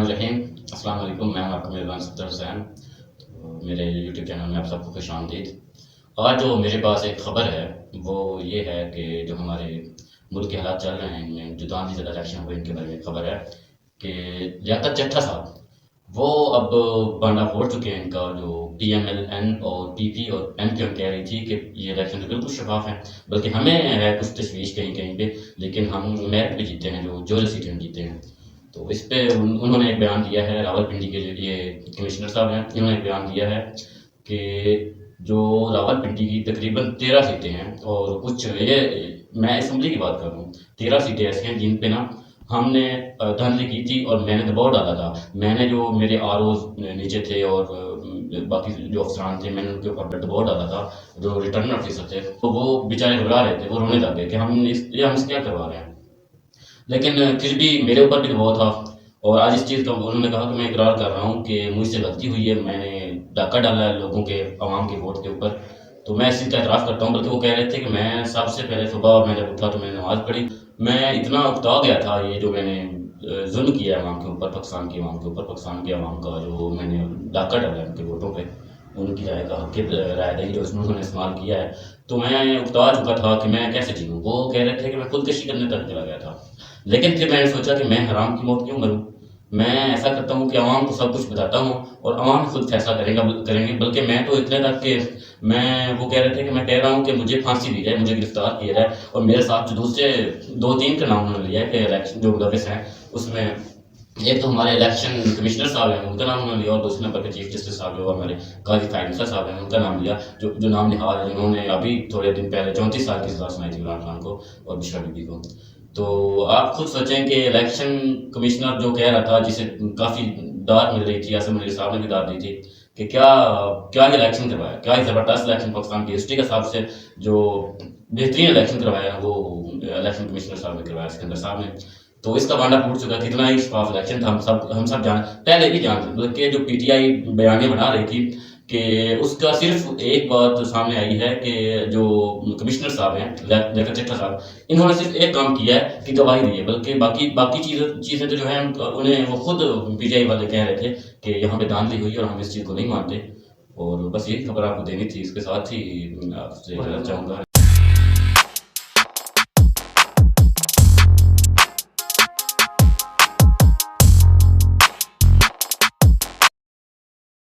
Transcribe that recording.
रहीम। अस्सलाम वालेकुम। मैं हूं आपका मेज़बान सफदर हुसैन। तो मेरे यूट्यूब चैनल में आप सबको खुश आमदीद। आज जो मेरे पास एक ख़बर है वो ये है कि जो हमारे मुल्क के हालात चल रहे हैं इनमें जो दानिश ज़िला इलेक्शन हुए इनके बारे में खबर है कि लियाकत जट्टा साहब वो अब बांडा फोड़ चुके हैं। इनका जो PMLN और PP और MQM कह रही थी कि ये इलेक्शन तो बिल्कुल शफाफ है, बल्कि हमें है कुछ तशवीश कहीं कहीं पे, लेकिन हम मेरिट पे जीते हैं, जो सीटें हम जीते हैं। तो इस पे उन्होंने एक बयान दिया है। रावलपिंडी के जो ये कमिश्नर साहब हैं इन्होंने एक बयान दिया है कि जो रावलपिंडी की तकरीबन 13 सीटें हैं और कुछ ये मैं असम्बली की बात कर रहा हूँ, 13 सीटें ऐसी हैं जिन पे ना हमने धांधली की थी और मैंने दबाव डाला था। मैंने जो मेरे ROs नीचे थे और बाकी जो अफसरान थे मैंने उनके ऊपर दबाव डाला था। जो रिटर्निंग ऑफिसर थे तो वो बेचारे घबरा रहे थे, वो रोने लग गए कि हम इससे क्या करवा रहे हैं। लेकिन फिर भी मेरे ऊपर भी दबाव था और आज इस चीज़ का उन्होंने कहा कि मैं इकरार कर रहा हूँ कि मुझसे गलती हुई है, मैंने डाका डाला है लोगों के, आवाम के वोट के ऊपर। तो मैं इस चीज़ का एतराफ़ करता हूँ। बल्कि वो कह रहे थे कि मैं सबसे पहले सुबह मैं जब उठा तो मैंने नमाज़ पढ़ी। मैं इतना उकता गया था ये जो मैंने जुल्म किया है अवाम के ऊपर, पाकिस्तान की अवाम के ऊपर, पाकिस्तान के अवाम का जो मैंने डाका डाला है उनके वोटों पर, उनकी राय का हक राय दही जो उन्होंने इस्तेमाल किया है, तो मैं उकता चुका था कि मैं कैसे जीऊँ। वो कह रहे थे कि मैं खुदकशी करने तक चला गया था। लेकिन फिर मैंने सोचा कि मैं हराम की मौत क्यों मरूं। मैं ऐसा करता हूँ कि आवाम को सब कुछ बताता हूँ और आवाम खुद फैसला करेंगे। बल्कि मैं तो इतने तक कि मैं वो कह रहे थे कि मैं कह रहा हूँ कि मुझे फांसी दी जाए, मुझे गिरफ्तार किया जाए। और मेरे साथ जो दूसरे 2-3 का नाम उन्होंने लिया है कि इलेक्शन जो मुलविस हैं उसमें, एक तो हमारे इलेक्शन कमिश्नर साहब हैं उनका नाम उन्होंने लिया और दूसरे नंबर पर चीफ जस्टिस साहब जो हमारे काजी फाइनसा साहब हैं उनका नाम लिया, जो नाम निहाल है, जिन्होंने अभी थोड़े दिन पहले 34 साल की सजा सुनाई थी इमरान खान को और बुशरा बीबी को। तो आप खुद सोचें कि इलेक्शन कमिश्नर जो कह रहा था, जिसे काफ़ी दाद मिल रही थी, असम साहब ने भी दाद दी थी कि क्या क्या ये इलेक्शन करवाया, क्या ये ज़बरदस्त इलेक्शन पाकिस्तान की हिस्ट्री के हिसाब से जो बेहतरीन इलेक्शन करवाया वो इलेक्शन कमिश्नर साहब ने करवाया, सिकंदर साहब ने। तो इसका बांडा फूट चुका, कितना ही शफाफ इलेक्शन था हम सब पहले भी जानते, बल्कि जो PTI बयानियाँ बना रही थी कि उसका सिर्फ एक बात सामने आई है कि जो कमिश्नर साहब हैं लियाकत जट्टा साहब, इन्होंने सिर्फ एक काम किया है कि गवाही दी है, बल्कि बाकी बाकी चीज़ें तो जो है उन्हें वो खुद PTI वाले कह रहे थे कि यहाँ पे धांधली हुई और हम इस चीज़ को नहीं मानते। और बस यही खबर आपको देनी थी। इसके साथ ही आपसे चाहूँगा